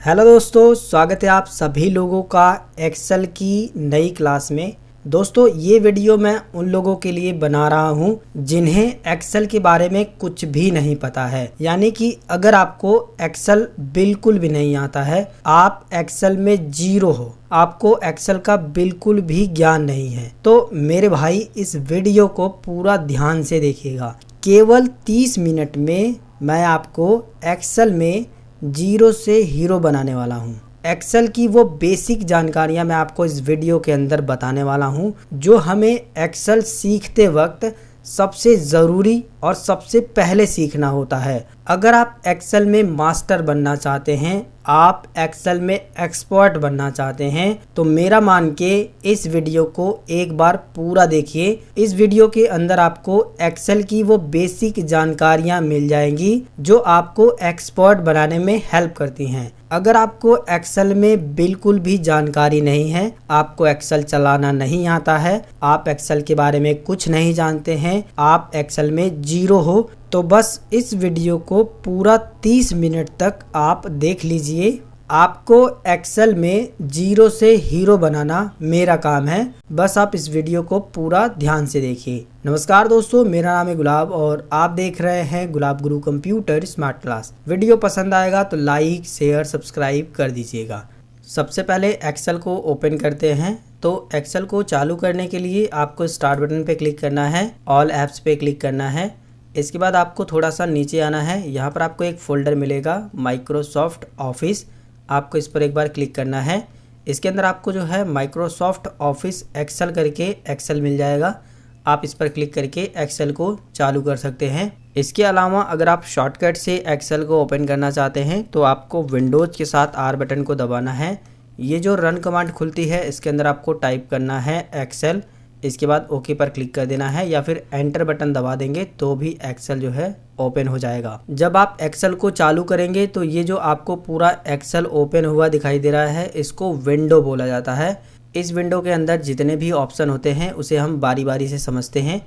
Hello दोस्तों, स्वागत है आप सभी लोगों का एक्सेल की नई क्लास में। दोस्तों, ये वीडियो मैं उन लोगों के लिए बना रहा हूँ जिन्हें एक्सेल के बारे में कुछ भी नहीं पता है। यानी कि अगर आपको एक्सेल बिल्कुल भी नहीं आता है, आप एक्सेल में जीरो हो, आपको एक्सेल का बिल्कुल भी ज्ञान नहीं है, तो मेरे भाई इस वीडियो को पूरा ध्यान से देखिएगा। केवल 30 मिनट में मैं आपको एक्सेल में जीरो से हीरो बनाने वाला हूँ। एक्सेल की वो बेसिक जानकारियाँ मैं आपको इस वीडियो के अंदर बताने वाला हूँ जो हमें एक्सेल सीखते वक्त सबसे ज़रूरी और सबसे पहले सीखना होता है। अगर आप एक्सेल में मास्टर बनना चाहते हैं, आप एक्सेल में एक्सपर्ट बनना चाहते हैं, तो मेरा मान के इस वीडियो को एक बार पूरा देखिए। इस वीडियो के अंदर आपको एक्सेल की वो बेसिक जानकारियां मिल जाएंगी जो आपको एक्सपर्ट बनाने में हेल्प करती हैं। अगर आपको एक्सेल में बिल्कुल भी जानकारी नहीं है, आपको एक्सेल चलाना नहीं आता है, आप एक्सेल के बारे में कुछ नहीं जानते हैं, आप एक्सेल में जीरो हो, तो बस इस वीडियो को पूरा 30 मिनट तक आप देख लीजिए। आपको एक्सेल में जीरो से हीरो बनाना मेरा काम है, बस आप इस वीडियो को पूरा ध्यान से देखिए। नमस्कार दोस्तों, मेरा नाम है गुलाब और आप देख रहे हैं गुलाब गुरु कंप्यूटर स्मार्ट क्लास। वीडियो पसंद आएगा तो लाइक, शेयर, सब्सक्राइब कर दीजिएगा। सबसे पहले एक्सेल को ओपन करते हैं। तो एक्सेल को चालू करने के लिए आपको स्टार्ट बटन पे क्लिक करना है, ऑल ऐप्स पे क्लिक करना है। इसके बाद आपको थोड़ा सा नीचे आना है, यहाँ पर आपको एक फोल्डर मिलेगा माइक्रोसॉफ्ट ऑफिस, आपको इस पर एक बार क्लिक करना है। इसके अंदर आपको जो है माइक्रोसॉफ्ट ऑफिस एक्सेल करके एक्सेल मिल जाएगा, आप इस पर क्लिक करके एक्सेल को चालू कर सकते हैं। इसके अलावा अगर आप शॉर्टकट से एक्सेल को ओपन करना चाहते हैं तो आपको विंडोज़ के साथ आर बटन को दबाना है। ये जो रन कमांड खुलती है इसके अंदर आपको टाइप करना है एक्सेल, इसके बाद ओके पर क्लिक कर देना है या फिर एंटर बटन दबा देंगे तो भी एक्सेल जो है ओपन हो जाएगा। जब आप एक्सेल को चालू करेंगे तो ये जो आपको पूरा एक्सेल ओपन हुआ दिखाई दे रहा है, इसको विंडो बोला जाता है। इस विंडो के अंदर जितने भी ऑप्शन होते हैं उसे हम बारी बारी से समझते हैं।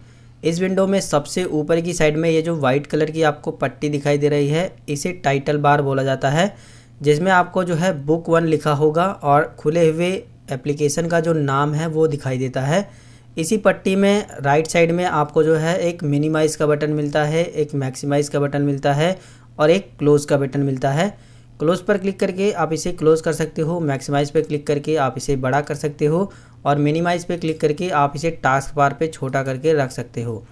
इस विंडो में सबसे ऊपर की साइड में ये जो वाइट कलर की आपको पट्टी दिखाई दे रही है, इसे टाइटल बार बोला जाता है, जिसमें आपको जो है बुक 1 लिखा होगा और खुले हुए एप्लीकेशन का जो नाम है वो दिखाई देता है। इसी पट्टी में राइट साइड में आपको जो है एक मिनिमाइज़ का बटन मिलता है, एक मैक्सिमाइज़ का बटन मिलता है और एक क्लोज़ का बटन मिलता है। क्लोज़ पर क्लिक करके आप इसे क्लोज़ कर सकते हो, मैक्सिमाइज़ पे क्लिक करके आप इसे बड़ा कर सकते हो और मिनिमाइज़ पे क्लिक करके आप इसे टास्क बार पे छोटा करके रख सकते हो।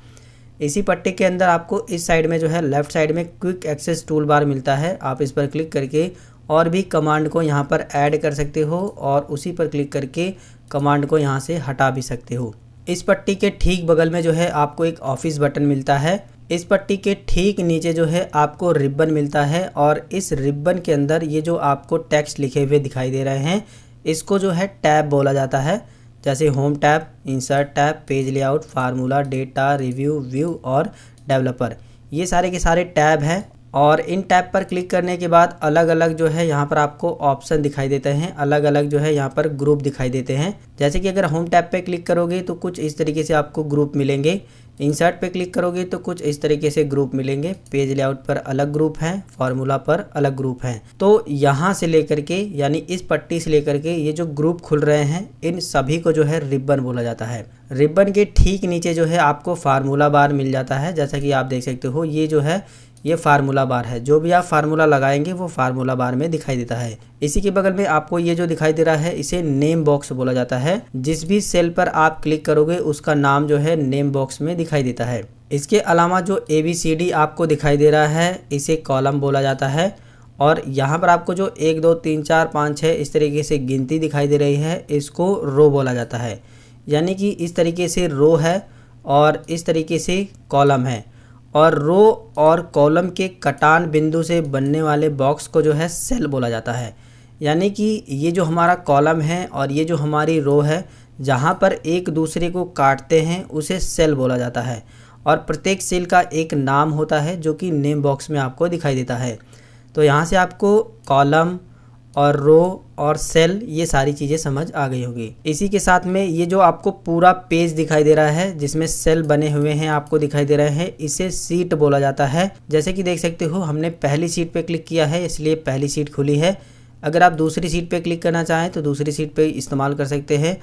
इसी पट्टी के अंदर आपको इस साइड में जो है लेफ़्ट साइड में क्विक एक्सेस टूल बार मिलता है, आप इस पर क्लिक करके और भी कमांड को यहाँ पर ऐड कर सकते हो और उसी पर क्लिक करके कमांड को यहाँ से हटा भी सकते हो। इस पट्टी के ठीक बगल में जो है आपको एक ऑफिस बटन मिलता है। इस पट्टी के ठीक नीचे जो है आपको रिबन मिलता है और इस रिबन के अंदर ये जो आपको टेक्स्ट लिखे हुए दिखाई दे रहे हैं, इसको जो है टैब बोला जाता है, जैसे home tab, insert tab, page layout, formula, data, review, view और डेवलपर। ये सारे के सारे टैब हैं और इन टैब पर क्लिक करने के बाद अलग अलग जो है यहाँ पर आपको ऑप्शन दिखाई देते हैं, अलग अलग जो है यहाँ पर ग्रुप दिखाई देते हैं। जैसे कि अगर होम टैब पे क्लिक करोगे तो कुछ इस तरीके से आपको ग्रुप मिलेंगे, इंसर्ट पे क्लिक करोगे तो कुछ इस तरीके से ग्रुप मिलेंगे, पेज लेआउट पर अलग ग्रुप हैं, फार्मूला पर अलग ग्रुप हैं। तो यहाँ से लेकर के यानी इस पट्टी से लेकर के ये जो ग्रुप खुल रहे हैं, इन सभी को जो है रिबन बोला जाता है। रिबन के ठीक नीचे जो है आपको फार्मूला बार मिल जाता है, जैसा कि आप देख सकते हो ये जो है ये फार्मूला बार है, जो भी आप फार्मूला लगाएंगे वो फार्मूला बार में दिखाई देता है। इसी के बगल में आपको ये जो दिखाई दे रहा है इसे नेम बॉक्स बोला जाता है, जिस भी सेल पर आप क्लिक करोगे उसका नाम जो है नेम बॉक्स में दिखाई देता है। इसके अलावा जो ABCD आपको दिखाई दे रहा है इसे कॉलम बोला जाता है और यहाँ पर आपको जो 1 2 3 4 5 6 इस तरीके से गिनती दिखाई दे रही है, इसको रो बोला जाता है। यानी कि इस तरीके से रो है और इस तरीके से कॉलम है और रो और कॉलम के कटान बिंदु से बनने वाले बॉक्स को जो है सेल बोला जाता है। यानी कि ये जो हमारा कॉलम है और ये जो हमारी रो है, जहाँ पर एक दूसरे को काटते हैं उसे सेल बोला जाता है और प्रत्येक सेल का एक नाम होता है जो कि नेम बॉक्स में आपको दिखाई देता है। तो यहाँ से आपको कॉलम और रो और सेल ये सारी चीज़ें समझ आ गई होगी। इसी के साथ में ये जो आपको पूरा पेज दिखाई दे रहा है जिसमें सेल बने हुए हैं आपको दिखाई दे रहे हैं, इसे सीट बोला जाता है। जैसे कि देख सकते हो हमने पहली सीट पे क्लिक किया है इसलिए पहली सीट खुली है। अगर आप दूसरी शीट पे क्लिक करना चाहें तो दूसरी शीट पे इस्तेमाल कर सकते हैं,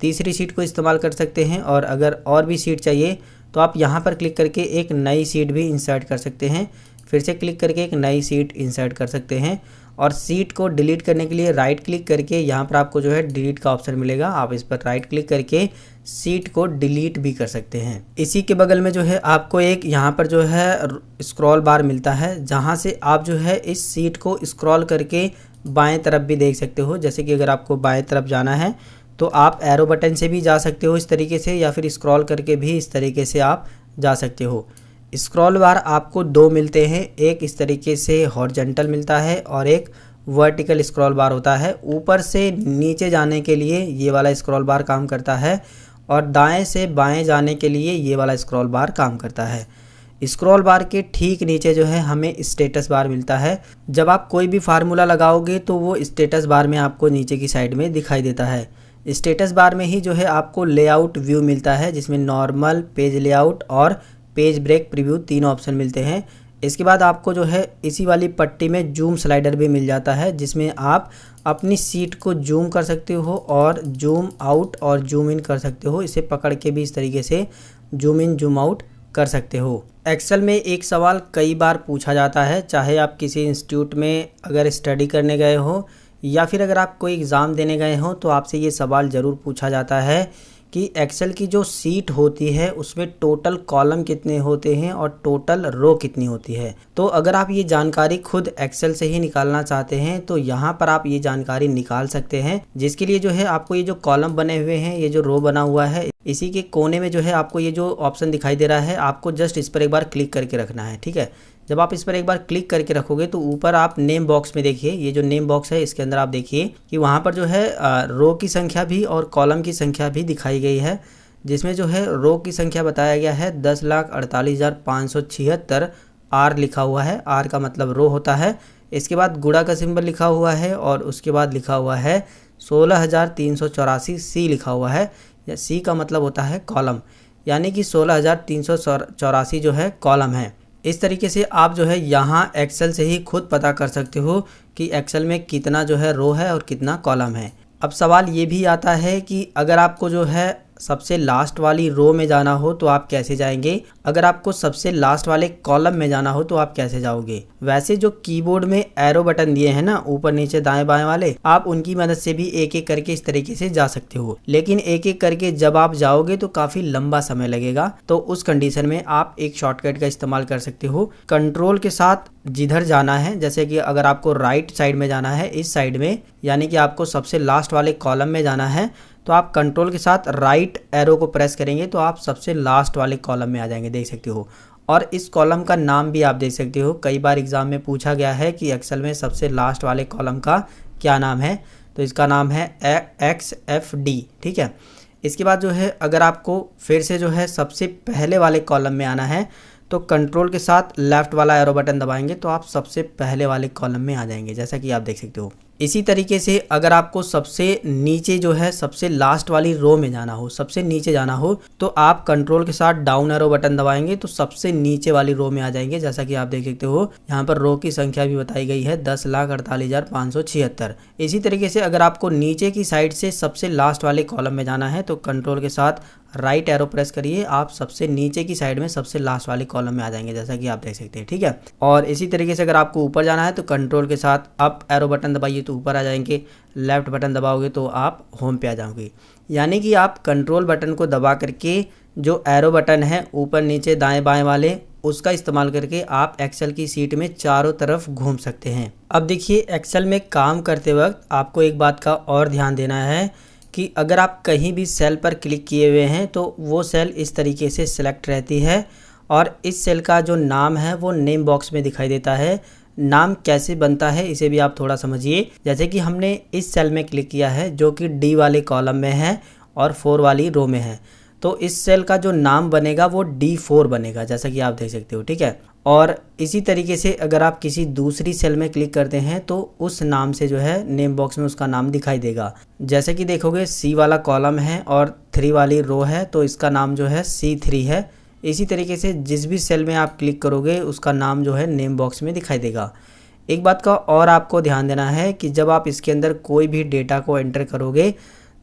तीसरी शीट को इस्तेमाल कर सकते हैं, और अगर और भी शीट चाहिए तो आप यहाँ पर क्लिक करके एक नई शीट भी इंसर्ट कर सकते हैं। फिर से क्लिक करके एक नई शीट इंसर्ट कर सकते हैं। और शीट को डिलीट करने के लिए राइट क्लिक करके यहाँ पर आपको जो है डिलीट का ऑप्शन मिलेगा, आप इस पर राइट क्लिक करके शीट को डिलीट भी कर सकते हैं। इसी के बगल में जो है आपको एक यहाँ पर जो है स्क्रॉल बार मिलता है, जहाँ से आप जो है इस शीट को स्क्रॉल करके बाएं तरफ भी देख सकते हो। जैसे कि अगर आपको बाएं तरफ जाना है तो आप एरो बटन से भी जा सकते हो इस तरीके से, या फिर स्क्रॉल करके भी इस तरीके से आप जा सकते हो। स्क्रॉल बार आपको दो मिलते हैं, एक इस तरीके से हॉरिजॉन्टल मिलता है और एक वर्टिकल स्क्रॉल बार होता है। ऊपर से नीचे जाने के लिए ये वाला स्क्रॉल बार काम करता है और दाएं से बाएं जाने के लिए ये वाला स्क्रॉल बार काम करता है। स्क्रॉल बार के ठीक नीचे जो है हमें स्टेटस बार मिलता है। जब आप कोई भी फार्मूला लगाओगे तो वो स्टेटस बार में आपको नीचे की साइड में दिखाई देता है। स्टेटस बार में ही जो है आपको लेआउट व्यू मिलता है, जिसमें नॉर्मल, पेज लेआउट और पेज ब्रेक प्रीव्यू तीन ऑप्शन मिलते हैं। इसके बाद आपको जो है इसी वाली पट्टी में जूम स्लाइडर भी मिल जाता है, जिसमें आप अपनी सीट को जूम कर सकते हो और जूम आउट और जूम इन कर सकते हो। इसे पकड़ के भी इस तरीके से जूम इन जूम आउट कर सकते हो। एक्सेल में एक सवाल कई बार पूछा जाता है, चाहे आप किसी इंस्टीट्यूट में अगर स्टडी करने गए हो या फिर अगर आप कोई एग्ज़ाम देने गए हो, तो आपसे ये सवाल ज़रूर पूछा जाता है कि एक्सेल की जो सीट होती है उसमें टोटल कॉलम कितने होते हैं और टोटल रो कितनी होती है। तो अगर आप ये जानकारी खुद एक्सेल से ही निकालना चाहते हैं तो यहाँ पर आप ये जानकारी निकाल सकते हैं, जिसके लिए जो है आपको ये जो कॉलम बने हुए हैं, ये जो रो बना हुआ है, इसी के कोने में जो है आपको ये जो ऑप्शन दिखाई दे रहा है, आपको जस्ट इस पर एक बार क्लिक करके रखना है। ठीक है, जब आप इस पर एक बार क्लिक करके रखोगे तो ऊपर आप नेम बॉक्स में देखिए, ये जो नेम बॉक्स है इसके अंदर आप देखिए कि वहाँ पर जो है रो की संख्या भी और कॉलम की संख्या भी दिखाई गई है, जिसमें जो है रो की संख्या बताया गया है 10,48,576। आर लिखा हुआ है, आर का मतलब रो होता है। इसके बाद गुणा का सिंबल लिखा हुआ है और उसके बाद लिखा हुआ है 16,384। सी लिखा हुआ है, या सी का मतलब होता है कॉलम, यानी कि 16,384 जो है कॉलम है। इस तरीके से आप जो है यहाँ एक्सेल से ही खुद पता कर सकते हो कि एक्सेल में कितना जो है रो है और कितना कॉलम है। अब सवाल ये भी आता है कि अगर आपको जो है सबसे लास्ट वाली रो में जाना हो तो आप कैसे जाएंगे, अगर आपको सबसे लास्ट वाले कॉलम में जाना हो तो आप कैसे जाओगे। वैसे जो कीबोर्ड में एरो बटन दिए हैं ना, ऊपर नीचे दाएं बाएं वाले, आप उनकी मदद से भी एक एक करके इस तरीके से जा सकते हो, लेकिन एक एक करके जब आप जाओगे तो काफी लंबा समय लगेगा। तो उस कंडीशन में आप एक शॉर्टकट का इस्तेमाल कर सकते हो। कंट्रोल के साथ जिधर जाना है, जैसे कि अगर आपको राइट साइड में जाना है, इस साइड में, यानी कि आपको सबसे लास्ट वाले कॉलम में जाना है, तो आप कंट्रोल के साथ राइट एरो को प्रेस करेंगे तो आप सबसे लास्ट वाले कॉलम में आ जाएंगे, देख सकते हो। और इस कॉलम का नाम भी आप देख सकते हो, कई बार एग्जाम में पूछा गया है कि एक्सेल में सबसे लास्ट वाले कॉलम का क्या नाम है, तो इसका नाम है XFD। ठीक है, इसके बाद जो है अगर आपको फिर से जो है सबसे पहले वाले कॉलम में आना है तो कंट्रोल के साथ लेफ्ट वाला एरो बटन दबाएंगे तो आप सबसे पहले वाले कॉलम में आ जाएंगे, जैसा कि आप देख सकते हो। इसी तरीके से अगर आपको सबसे नीचे जो है सबसे लास्ट वाली रो में जाना हो, सबसे नीचे जाना हो, तो आप कंट्रोल के साथ डाउन एरो बटन दबाएंगे तो सबसे नीचे वाली रो में आ जाएंगे, जैसा कि आप देख सकते हो। यहाँ पर रो की संख्या भी बताई गई है 10,48,576। इसी तरीके से अगर आपको नीचे की साइड से सबसे लास्ट वाले कॉलम में जाना है तो कंट्रोल के साथ राइट एरो प्रेस करिए, आप सबसे नीचे की साइड में सबसे लास्ट वाले कॉलम में आ जाएंगे, जैसा कि आप देख सकते हैं। ठीक है, और इसी तरीके से अगर आपको ऊपर जाना है तो कंट्रोल के साथ अप एरो बटन दबाइए तो ऊपर आ जाएंगे, लेफ्ट बटन दबाओगे तो आप होम पे आ जाओगे। यानी कि आप कंट्रोल बटन को दबा करके जो एरो बटन है ऊपर नीचे दाएं बाएं वाले, उसका इस्तेमाल करके आप एक्सेल की सीट में चारों तरफ घूम सकते हैं। अब देखिए, एक्सेल में काम करते वक्त आपको एक बात का और ध्यान देना है कि अगर आप कहीं भी सेल पर क्लिक किए हुए हैं तो वो सेल इस तरीके से सिलेक्ट रहती है और इस सेल का जो नाम है वो नेम बॉक्स में दिखाई देता है। नाम कैसे बनता है इसे भी आप थोड़ा समझिए। जैसे कि हमने इस सेल में क्लिक किया है जो कि डी वाले कॉलम में है और 4 वाली रो में है, तो इस सेल का जो नाम बनेगा वो D4 बनेगा, जैसा कि आप देख सकते हो। ठीक है, और इसी तरीके से अगर आप किसी दूसरी सेल में क्लिक करते हैं तो उस नाम से जो है नेम बॉक्स में उसका नाम दिखाई देगा। जैसे कि देखोगे C वाला कॉलम है और 3 वाली रो है तो इसका नाम जो है C3 है। इसी तरीके से जिस भी सेल में आप क्लिक करोगे उसका नाम जो है नेम बॉक्स में दिखाई देगा। एक बात का और आपको ध्यान देना है कि जब आप इसके अंदर कोई भी डेटा को एंटर करोगे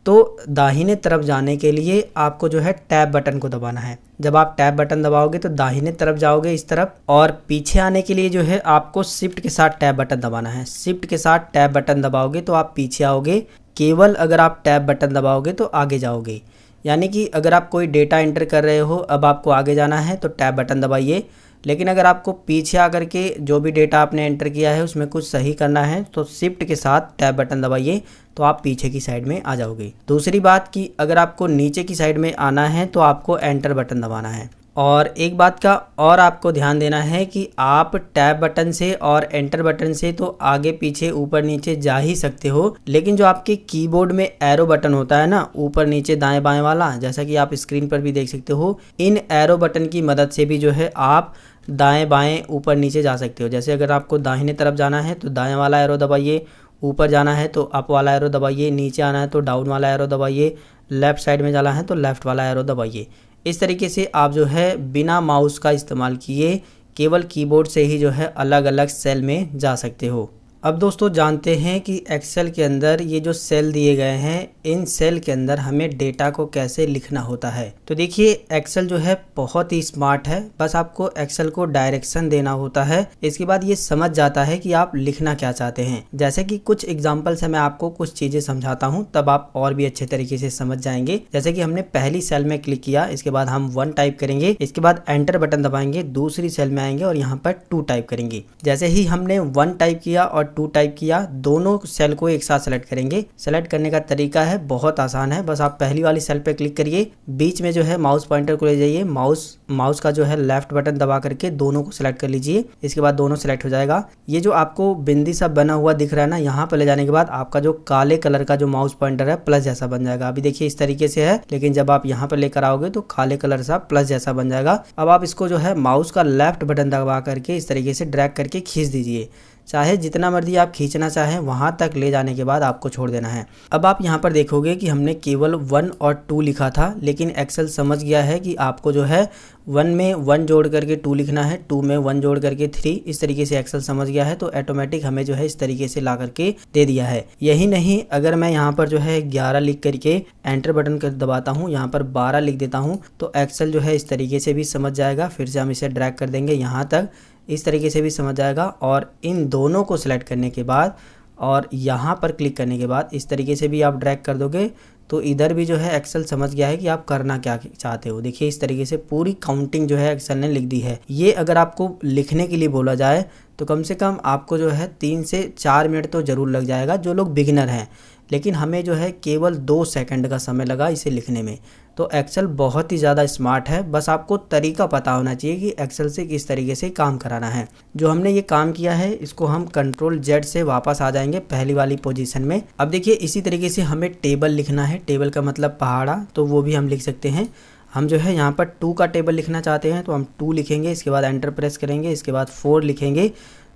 तो दाहिने तरफ जाने के लिए आपको जो है टैब बटन को दबाना है। जब आप टैब बटन दबाओगे तो दाहिने तरफ जाओगे इस तरफ, और पीछे आने के लिए जो है आपको शिफ्ट के साथ टैब बटन दबाना है। शिफ्ट के साथ टैब बटन दबाओगे तो आप पीछे आओगे, केवल अगर आप टैब बटन दबाओगे तो आगे जाओगे। यानी कि अगर आप कोई डेटा एंटर कर रहे हो, अब आपको आगे जाना है तो टैब बटन दबाइए, लेकिन अगर आपको पीछे आकर के जो भी डेटा आपने एंटर किया है उसमें कुछ सही करना है तो शिफ्ट के साथ टैब बटन दबाइए तो आप पीछे की साइड में आ जाओगे। दूसरी बात कि अगर आपको नीचे की साइड में आना है तो आपको एंटर बटन दबाना है। और एक बात का और आपको ध्यान देना है कि आप टैब बटन से और एंटर बटन से तो आगे पीछे ऊपर नीचे जा ही सकते हो, लेकिन जो आपके कीबोर्ड में एरो बटन होता है ना, ऊपर नीचे दाएं बाएं वाला, जैसा कि आप स्क्रीन पर भी देख सकते हो, इन एरो बटन की मदद से भी जो है आप दाएं बाएं ऊपर नीचे जा सकते हो। जैसे अगर आपको दाहिने तरफ जाना है तो दाएं वाला एरो दबाइए, ऊपर जाना है तो अप वाला एरो दबाइए, नीचे आना है तो डाउन वाला एरो दबाइए, लेफ्ट साइड में जाना है तो लेफ्ट वाला एरो दबाइए। इस तरीके से आप जो है बिना माउस का इस्तेमाल किए केवल कीबोर्ड से ही जो है अलग अलग सेल में जा सकते हो। अब दोस्तों जानते हैं कि एक्सेल के अंदर ये जो सेल दिए गए हैं, इन सेल के अंदर हमें डेटा को कैसे लिखना होता है। तो देखिए एक्सेल जो है बहुत ही स्मार्ट है, बस आपको एक्सेल को डायरेक्शन देना होता है, इसके बाद ये समझ जाता है कि आप लिखना क्या चाहते हैं। जैसे कि कुछ एग्जाम्पल से मैं आपको कुछ चीजें समझाता हूँ, तब आप और भी अच्छे तरीके से समझ जाएंगे। जैसे कि हमने पहली सेल में क्लिक किया, इसके बाद हम 1 टाइप करेंगे, इसके बाद एंटर बटन दबाएंगे, दूसरी सेल में आएंगे और यहाँ पर 2 टाइप करेंगे। जैसे ही हमने 1 टाइप किया और 2 टाइप किया, दोनों सेल को एक साथ सेलेक्ट करेंगे। सेलेक्ट करने का तरीका है बहुत आसान है, बस आप पहली वाली सेल पे क्लिक करिए, बीच में जो है माउस पॉइंटर को ले जाइए, माउस का जो है लेफ्ट बटन दबा करके दोनों को सिलेक्ट कर लीजिए। इसके बाद दोनों सिलेक्ट हो जाएगा। ये जो आपको बिंदी सा बना हुआ दिख रहा है ना, यहाँ पे ले जाने के बाद आपका जो काले कलर का जो माउस पॉइंटर है प्लस जैसा बन जाएगा। अभी देखिए इस तरीके से है, लेकिन जब आप यहाँ पे लेकर आओगे तो काले कलर सा प्लस जैसा बन जाएगा। अब आप इसको जो है माउस का लेफ्ट बटन दबा करके इस तरीके से ड्रैग करके खींच दीजिए। चाहे जितना मर्जी आप खींचना चाहें वहां तक ले जाने के बाद आपको छोड़ देना है। अब आप यहां पर देखोगे कि हमने केवल 1 और 2 लिखा था, लेकिन एक्सेल समझ गया है कि आपको जो है 1 में 1 जोड़ करके 2 लिखना है, 2 में 1 जोड़ करके 3। इस तरीके से एक्सेल समझ गया है तो ऑटोमेटिक हमें जो है इस तरीके से ला करके दे दिया है। यही नहीं, अगर मैं यहाँ पर जो है 11 लिख करके एंटर बटन कर दबाता हूँ, यहाँ पर 12 लिख देता हूँ, तो एक्सेल जो है इस तरीके से भी समझ जाएगा। फिर से हम इसे ड्रैग कर देंगे यहाँ तक, इस तरीके से भी समझ जाएगा। और इन दोनों को सिलेक्ट करने के बाद और यहाँ पर क्लिक करने के बाद इस तरीके से भी आप ड्रैग कर दोगे तो इधर भी जो है एक्सेल समझ गया है कि आप करना क्या चाहते हो। देखिए इस तरीके से पूरी काउंटिंग जो है एक्सेल ने लिख दी है। ये अगर आपको लिखने के लिए बोला जाए तो कम से कम आपको जो है 3 से 4 मिनट तो ज़रूर लग जाएगा, जो लोग बिगिनर हैं, लेकिन हमें जो है केवल 2 सेकंड का समय लगा इसे लिखने में। तो एक्सेल बहुत ही ज़्यादा स्मार्ट है, बस आपको तरीका पता होना चाहिए कि एक्सेल से किस तरीके से काम कराना है। जो हमने ये काम किया है इसको हम Ctrl+Z से वापस आ जाएंगे पहली वाली पोजीशन में। अब देखिए इसी तरीके से हमें टेबल लिखना है, टेबल का मतलब पहाड़ा, तो वो भी हम लिख सकते हैं। हम जो है यहाँ पर 2 का टेबल लिखना चाहते हैं तो हम 2 लिखेंगे, इसके बाद एंटर प्रेस करेंगे, इसके बाद 4 लिखेंगे।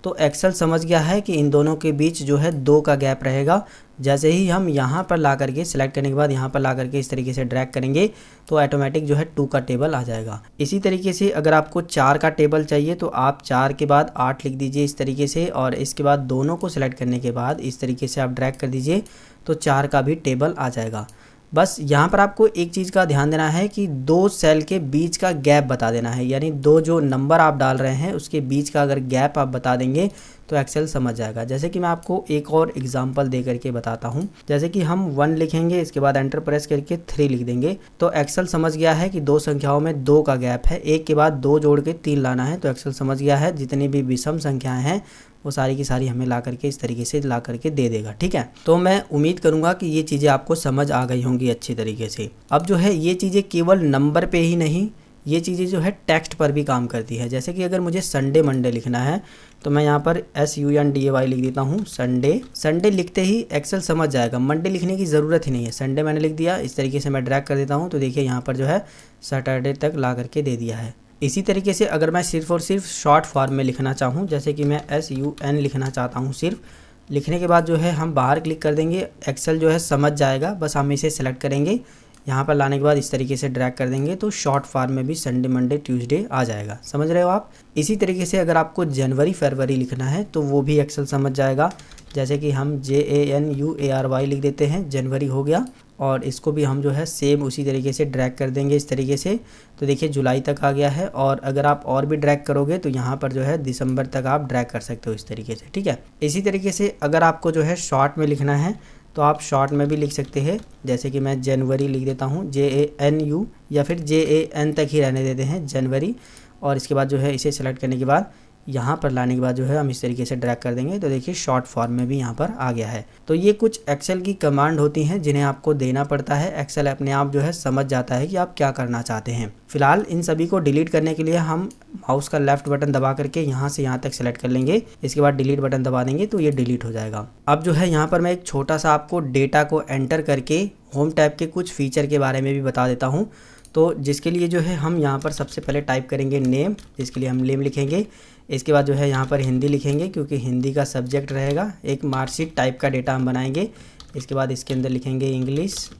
तो एक्सेल समझ गया है कि इन दोनों के बीच जो है 2 का गैप रहेगा। जैसे ही हम यहाँ पर ला करके सिलेक्ट करने के बाद यहाँ पर ला करके इस तरीके से ड्रैग करेंगे तो ऑटोमेटिक जो है 2 का टेबल आ जाएगा। इसी तरीके से अगर आपको 4 का टेबल चाहिए तो आप 4 के बाद 8 लिख दीजिए इस तरीके से, और इसके बाद दोनों को सिलेक्ट करने के बाद इस तरीके से आप ड्रैग कर दीजिए तो 4 का भी टेबल आ जाएगा। बस यहाँ पर आपको एक चीज़ का ध्यान देना है कि 2 सेल के बीच का गैप बता देना है, यानी 2 जो नंबर आप डाल रहे हैं उसके बीच का अगर गैप आप बता देंगे तो एक्सेल समझ जाएगा। जैसे कि मैं आपको एक और एग्जांपल दे करके बताता हूँ। जैसे कि हम 1 लिखेंगे, इसके बाद एंटर प्रेस करके 3 लिख देंगे, तो एक्सेल समझ गया है कि 2 संख्याओं में 2 का गैप है, एक के बाद 2 जोड़ के 3 लाना है। तो एक्सेल समझ गया है जितनी भी विषम संख्याएं हैं वो सारी की सारी हमें ला करके इस तरीके से ला करके दे देगा। ठीक है, तो मैं उम्मीद करूंगा कि ये चीज़ें आपको समझ आ गई होंगी अच्छी तरीके से। अब जो है ये चीज़ें केवल नंबर पे ही नहीं, ये चीज़ें जो है टेक्स्ट पर भी काम करती है। जैसे कि अगर मुझे संडे मंडे लिखना है तो मैं यहाँ पर SUNDAY लिख देता हूँ, संडे। संडे लिखते ही एक्सेल समझ जाएगा, मंडे लिखने की ज़रूरत ही नहीं है। संडे मैंने लिख दिया, इस तरीके से मैं ड्रैग कर देता हूँ तो देखिए यहाँ पर जो है सैटरडे तक ला करके दे दिया है। इसी तरीके से अगर मैं सिर्फ और सिर्फ शॉर्ट फॉर्म में लिखना चाहूँ, जैसे कि मैं SUN लिखना चाहता हूँ, सिर्फ लिखने के बाद जो है हम बाहर क्लिक कर देंगे, एक्सेल जो है समझ जाएगा। बस हम इसे सेलेक्ट करेंगे, यहाँ पर लाने के बाद इस तरीके से ड्रैग कर देंगे तो शॉर्ट फॉर्म में भी संडे मंडे ट्यूसडे आ जाएगा। समझ रहे हो आप। इसी तरीके से अगर आपको जनवरी फरवरी लिखना है तो वो भी एक्सेल समझ जाएगा। जैसे कि हम JANUARY लिख देते हैं, जनवरी हो गया, और इसको भी हम जो है सेम उसी तरीके से ड्रैग कर देंगे इस तरीके से। तो देखिए जुलाई तक आ गया है, और अगर आप और भी ड्रैग करोगे तो यहाँ पर जो है दिसंबर तक आप ड्रैग कर सकते हो इस तरीके से, ठीक है। इसी तरीके से अगर आपको जो है शॉर्ट में लिखना है तो आप शॉर्ट में भी लिख सकते हैं। जैसे कि मैं जनवरी लिख देता हूँ, JANU, या फिर JAN तक ही रहने देते हैं, जनवरी। और इसके बाद जो है इसे सेलेक्ट करने के बाद यहाँ पर लाने के बाद जो है हम इस तरीके से ड्रैग कर देंगे तो देखिए शॉर्ट फॉर्म में भी यहाँ पर आ गया है। तो ये कुछ एक्सेल की कमांड होती हैं जिन्हें आपको देना पड़ता है। एक्सेल अपने आप जो है समझ जाता है कि आप क्या करना चाहते हैं। फिलहाल इन सभी को डिलीट करने के लिए हम माउस का लेफ्ट बटन दबा करके यहाँ से यहाँ तक सेलेक्ट कर लेंगे। इसके बाद डिलीट बटन दबा देंगे तो ये डिलीट हो जाएगा। अब जो है यहाँ पर मैं एक छोटा सा आपको डेटा को एंटर करके होम टैब के कुछ फीचर के बारे में भी बता देता हूँ। तो जिसके लिए जो है हम यहाँ पर सबसे पहले टाइप करेंगे नेम, जिसके लिए हम नेम लिखेंगे। इसके बाद जो है यहाँ पर हिंदी लिखेंगे क्योंकि हिंदी का सब्जेक्ट रहेगा। एक मार्कशीट टाइप का डेटा हम बनाएंगे। इसके बाद इसके अंदर लिखेंगे इंग्लिश,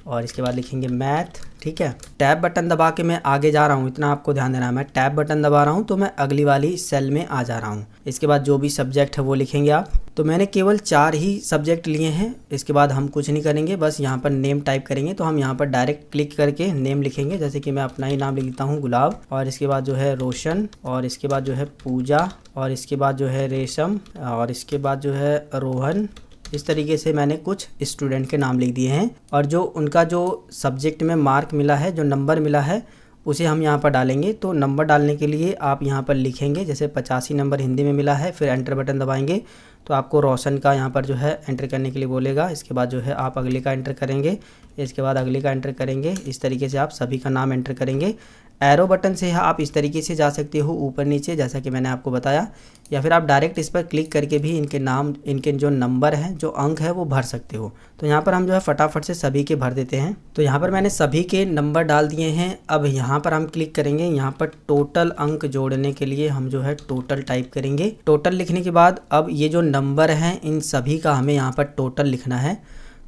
और इसके बाद लिखेंगे मैथ, ठीक है। टैब बटन दबा के मैं आगे जा रहा हूँ, इतना आपको ध्यान देना है। मैं टैब बटन दबा रहा हूँ तो मैं अगली वाली सेल में आ जा रहा हूँ। इसके बाद जो भी सब्जेक्ट है वो लिखेंगे आप। तो मैंने केवल 4 ही सब्जेक्ट लिए हैं। इसके बाद हम कुछ नहीं करेंगे, बस यहाँ पर नेम टाइप करेंगे। तो हम यहाँ पर डायरेक्ट क्लिक करके नेम लिखेंगे। जैसे कि मैं अपना ही नाम लिखता हूँ, गुलाब, और इसके बाद जो है रोशन, और इसके बाद जो है पूजा, और इसके बाद जो है रेशम, और इसके बाद जो है रोहन। इस तरीके से मैंने कुछ स्टूडेंट के नाम लिख दिए हैं, और जो उनका जो सब्जेक्ट में मार्क मिला है, जो नंबर मिला है, उसे हम यहाँ पर डालेंगे। तो नंबर डालने के लिए आप यहाँ पर लिखेंगे, जैसे 85 नंबर हिंदी में मिला है, फिर एंटर बटन दबाएंगे तो आपको रोशन का यहाँ पर जो है एंटर करने के लिए बोलेगा। इसके बाद जो है आप अगले का एंटर करेंगे, इसके बाद अगले का एंटर करेंगे। इस तरीके से आप सभी का नाम एंटर करेंगे। एरो बटन से आप इस तरीके से जा सकते हो ऊपर नीचे, जैसा कि मैंने आपको बताया, या फिर आप डायरेक्ट इस पर क्लिक करके भी इनके नाम, इनके जो नंबर हैं, जो अंक है, वो भर सकते हो। तो यहाँ पर हम जो है फटाफट से सभी के भर देते हैं। तो यहाँ पर मैंने सभी के नंबर डाल दिए हैं। अब यहाँ पर हम क्लिक करेंगे, यहाँ पर टोटल अंक जोड़ने के लिए हम जो है टोटल टाइप करेंगे। टोटल लिखने के बाद अब ये जो नंबर हैं इन सभी का हमें यहाँ पर टोटल लिखना है।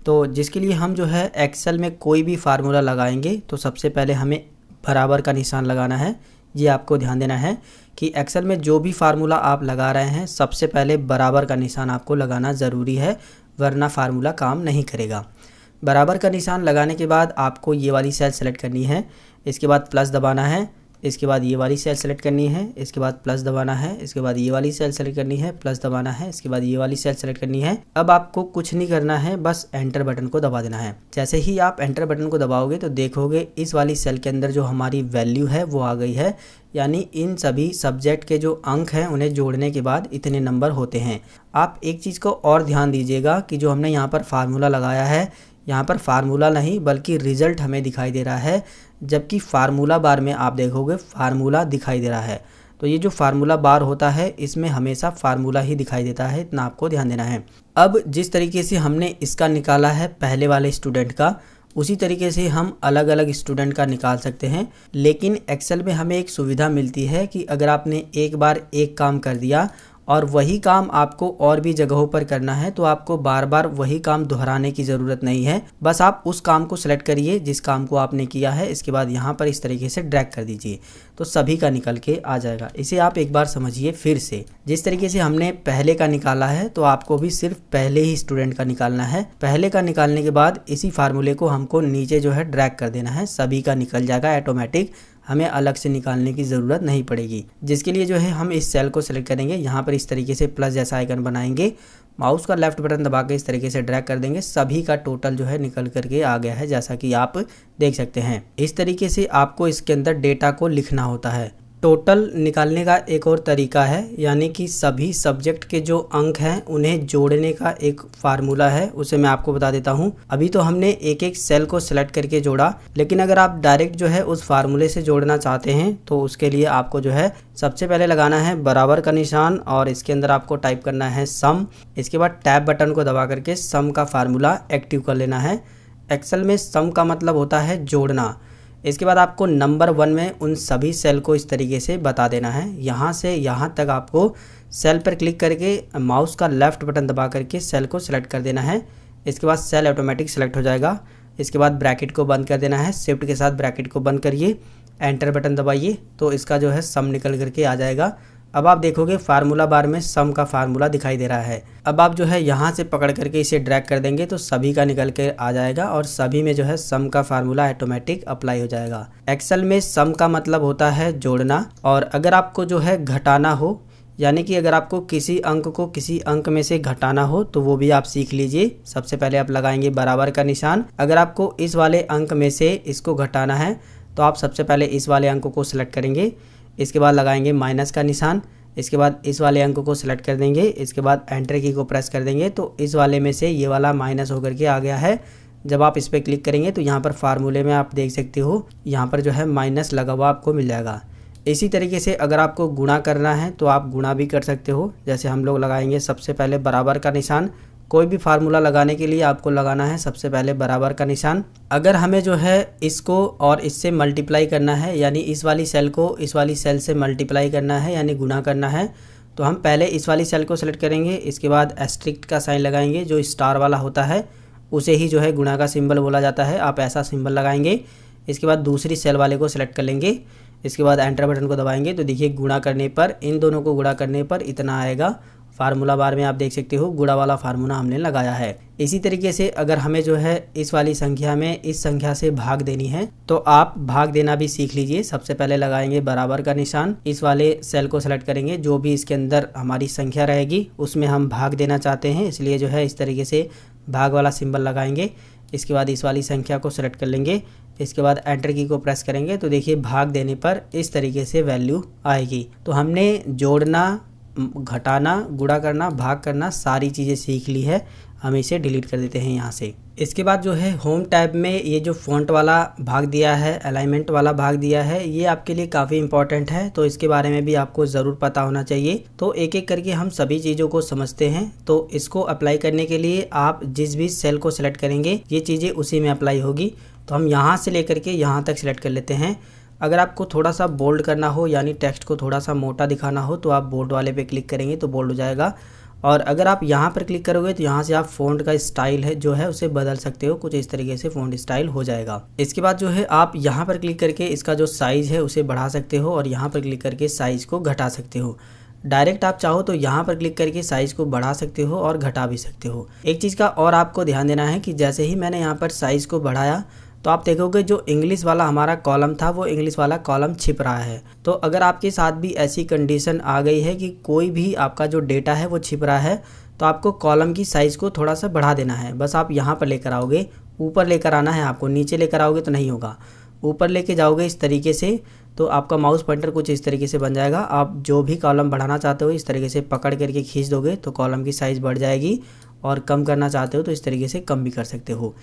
तो जिसके लिए हम जो है एक्सेल में कोई भी फार्मूला लगाएंगे तो सबसे पहले हमें बराबर का निशान लगाना है। ये आपको ध्यान देना है कि एक्सेल में जो भी फार्मूला आप लगा रहे हैं सबसे पहले बराबर का निशान आपको लगाना ज़रूरी है, वरना फार्मूला काम नहीं करेगा। बराबर का निशान लगाने के बाद आपको ये वाली सेल सेलेक्ट करनी है। इसके बाद प्लस दबाना है। इसके बाद ये वाली सेल सेलेक्ट करनी है। इसके बाद प्लस दबाना है। इसके बाद ये वाली सेल सेलेक्ट करनी है, प्लस दबाना है। इसके बाद ये वाली सेल सेलेक्ट करनी है। अब आपको कुछ नहीं करना है, बस एंटर बटन को दबा देना है। जैसे ही आप एंटर बटन को दबाओगे तो देखोगे इस वाली सेल के अंदर जो हमारी वैल्यू है वो आ गई है। यानी इन सभी सब्जेक्ट के जो अंक हैं उन्हें जोड़ने के बाद इतने नंबर होते हैं। आप एक चीज़ को और ध्यान दीजिएगा कि जो हमने यहाँ पर फार्मूला लगाया है, यहाँ पर फार्मूला नहीं बल्कि रिजल्ट हमें दिखाई दे रहा है, जबकि फार्मूला बार में आप देखोगे फार्मूला दिखाई दे रहा है। तो ये जो फार्मूला बार होता है इसमें हमेशा फार्मूला ही दिखाई देता है, इतना आपको ध्यान देना है। अब जिस तरीके से हमने इसका निकाला है पहले वाले स्टूडेंट का, उसी तरीके से हम अलग अलग स्टूडेंट का निकाल सकते हैं। लेकिन एक्सेल में हमें एक सुविधा मिलती है कि अगर आपने एक बार एक काम कर दिया और वही काम आपको और भी जगहों पर करना है तो आपको बार बार वही काम दोहराने की ज़रूरत नहीं है। बस आप उस काम को सिलेक्ट करिए जिस काम को आपने किया है। इसके बाद यहाँ पर इस तरीके से ड्रैग कर दीजिए तो सभी का निकल के आ जाएगा। इसे आप एक बार समझिए फिर से। जिस तरीके से हमने पहले का निकाला है तो आपको भी सिर्फ पहले ही स्टूडेंट का निकालना है। पहले का निकालने के बाद इसी फार्मूले को हमको नीचे जो है ड्रैग कर देना है, सभी का निकल जाएगा ऑटोमेटिक, हमें अलग से निकालने की ज़रूरत नहीं पड़ेगी। जिसके लिए जो है हम इस सेल को सेलेक्ट करेंगे, यहाँ पर इस तरीके से प्लस जैसा आइकन बनाएंगे, माउस का लेफ्ट बटन दबा के इस तरीके से ड्रैग कर देंगे, सभी का टोटल जो है निकल करके आ गया है, जैसा कि आप देख सकते हैं। इस तरीके से आपको इसके अंदर डेटा को लिखना होता है। टोटल निकालने का एक और तरीका है, यानी कि सभी सब्जेक्ट के जो अंक हैं उन्हें जोड़ने का एक फार्मूला है, उसे मैं आपको बता देता हूं। अभी तो हमने एक एक सेल को सिलेक्ट करके जोड़ा, लेकिन अगर आप डायरेक्ट जो है उस फार्मूले से जोड़ना चाहते हैं तो उसके लिए आपको जो है सबसे पहले लगाना है बराबर का निशान और इसके अंदर आपको टाइप करना है सम। इसके बाद टैब बटन को दबा करके सम का फार्मूला एक्टिव कर लेना है। एक्सेल में सम का मतलब होता है जोड़ना। इसके बाद आपको नंबर 1 में उन सभी सेल को इस तरीके से बता देना है। यहाँ से यहाँ तक आपको सेल पर क्लिक करके माउस का लेफ्ट बटन दबा करके सेल को सिलेक्ट कर देना है। इसके बाद सेल ऑटोमेटिक सिलेक्ट हो जाएगा। इसके बाद ब्रैकेट को बंद कर देना है, शिफ्ट के साथ ब्रैकेट को बंद करिए, एंटर बटन दबाइए तो इसका जो है सम निकल करके आ जाएगा। अब आप देखोगे फार्मूला बार में सम का फार्मूला दिखाई दे रहा है। अब आप जो है यहाँ से पकड़ करके इसे ड्रैग कर देंगे तो सभी का निकल के आ जाएगा और सभी में जो है सम का फार्मूला ऑटोमेटिक अप्लाई हो जाएगा। एक्सेल में सम का मतलब होता है जोड़ना, और अगर आपको जो है घटाना हो, यानी कि अगर आपको किसी अंक को किसी अंक में से घटाना हो तो वो भी आप सीख लीजिए। सबसे पहले आप लगाएंगे बराबर का निशान। अगर आपको इस वाले अंक में से इसको घटाना है तो आप सबसे पहले इस वाले अंक को सिलेक्ट करेंगे, इसके बाद लगाएंगे माइनस का निशान, इसके बाद इस वाले अंक को सिलेक्ट कर देंगे, इसके बाद एंटर की को प्रेस कर देंगे तो इस वाले में से ये वाला माइनस होकर के आ गया है। जब आप इस पर क्लिक करेंगे तो यहाँ पर फार्मूले में आप देख सकते हो यहाँ पर जो है माइनस लगा हुआ आपको मिल जाएगा। इसी तरीके से अगर आपको गुणा करना है तो आप गुणा भी कर सकते हो। जैसे हम लोग लगाएंगे सबसे पहले बराबर का निशान। कोई भी फार्मूला लगाने के लिए आपको लगाना है सबसे पहले बराबर का निशान। अगर हमें जो है इसको और इससे मल्टीप्लाई करना है, यानी इस वाली सेल को इस वाली सेल से मल्टीप्लाई करना है यानी गुणा करना है, तो हम पहले इस वाली सेल को सिलेक्ट करेंगे, इसके बाद एस्ट्रिक्ट का साइन लगाएंगे, जो स्टार वाला होता है उसे ही जो है गुणा का सिंबल बोला जाता है, आप ऐसा सिंबल लगाएंगे। इसके बाद दूसरी सेल वाले को सिलेक्ट कर लेंगे, इसके बाद एंटर बटन को दबाएंगे तो देखिए गुणा करने पर, इन दोनों को गुणा करने पर इतना आएगा। फार्मूला बार में आप देख सकते हो गुणा वाला फार्मूला हमने लगाया है। इसी तरीके से अगर हमें जो है इस वाली संख्या में इस संख्या से भाग देनी है तो आप भाग देना भी सीख लीजिए। सबसे पहले लगाएंगे बराबर का निशान, इस वाले सेल को सेलेक्ट करेंगे, जो भी इसके अंदर हमारी संख्या रहेगी उसमें हम भाग देना चाहते हैं, इसलिए जो है इस तरीके से भाग वाला सिंबल लगाएंगे। इसके बाद इस वाली संख्या को सेलेक्ट कर लेंगे, इसके बाद एंटर की को प्रेस करेंगे तो देखिए भाग देने पर इस तरीके से वैल्यू आएगी। तो हमने जोड़ना, घटाना, गुणा करना, भाग करना सारी चीज़ें सीख ली है। हम इसे डिलीट कर देते हैं यहाँ से। इसके बाद जो है होम टैब में ये जो फ़ॉन्ट वाला भाग दिया है, अलाइनमेंट वाला भाग दिया है, ये आपके लिए काफ़ी इंपॉर्टेंट है, तो इसके बारे में भी आपको ज़रूर पता होना चाहिए। तो एक एक करके हम सभी चीज़ों को समझते हैं। तो इसको अप्लाई करने के लिए आप जिस भी सेल को सिलेक्ट करेंगे ये चीज़ें उसी में अप्लाई होगी। तो हम यहाँ से लेकर के यहाँ तक सिलेक्ट कर लेते हैं। अगर आपको थोड़ा सा बोल्ड करना हो यानी टेक्स्ट को थोड़ा सा मोटा दिखाना हो तो आप बोल्ड वाले पे क्लिक करेंगे तो बोल्ड हो जाएगा। और अगर आप यहाँ पर क्लिक करोगे तो यहाँ से आप फ़ॉन्ट का स्टाइल है जो है उसे बदल सकते हो, कुछ इस तरीके से फ़ॉन्ट स्टाइल हो जाएगा। इसके बाद जो है आप यहाँ पर क्लिक करके इसका जो साइज़ है उसे बढ़ा सकते हो और यहाँ पर क्लिक करके साइज़ को घटा सकते हो। डायरेक्ट आप चाहो तो यहाँ पर क्लिक करके साइज़ को बढ़ा सकते हो और घटा भी सकते हो। एक चीज़ का और आपको ध्यान देना है कि जैसे ही मैंने यहाँ पर साइज़ को बढ़ाया तो आप देखोगे जो इंग्लिश वाला हमारा कॉलम था वो इंग्लिश वाला कॉलम छिप रहा है। तो अगर आपके साथ भी ऐसी कंडीशन आ गई है कि कोई भी आपका जो डेटा है वो छिप रहा है तो आपको कॉलम की साइज़ को थोड़ा सा बढ़ा देना है। बस आप यहाँ पर लेकर आओगे, ऊपर लेकर आना है आपको, नीचे लेकर आओगे तो नहीं होगा। ऊपर लेके जाओगे इस तरीके से तो आपका माउस पॉइंटर कुछ इस तरीके से बन जाएगा। आप जो भी कॉलम बढ़ाना चाहते हो इस तरीके से पकड़ करके खींच दोगे तो कॉलम की साइज़ बढ़ जाएगी, और कम करना चाहते हो तो इस तरीके से कम भी कर सकते हो।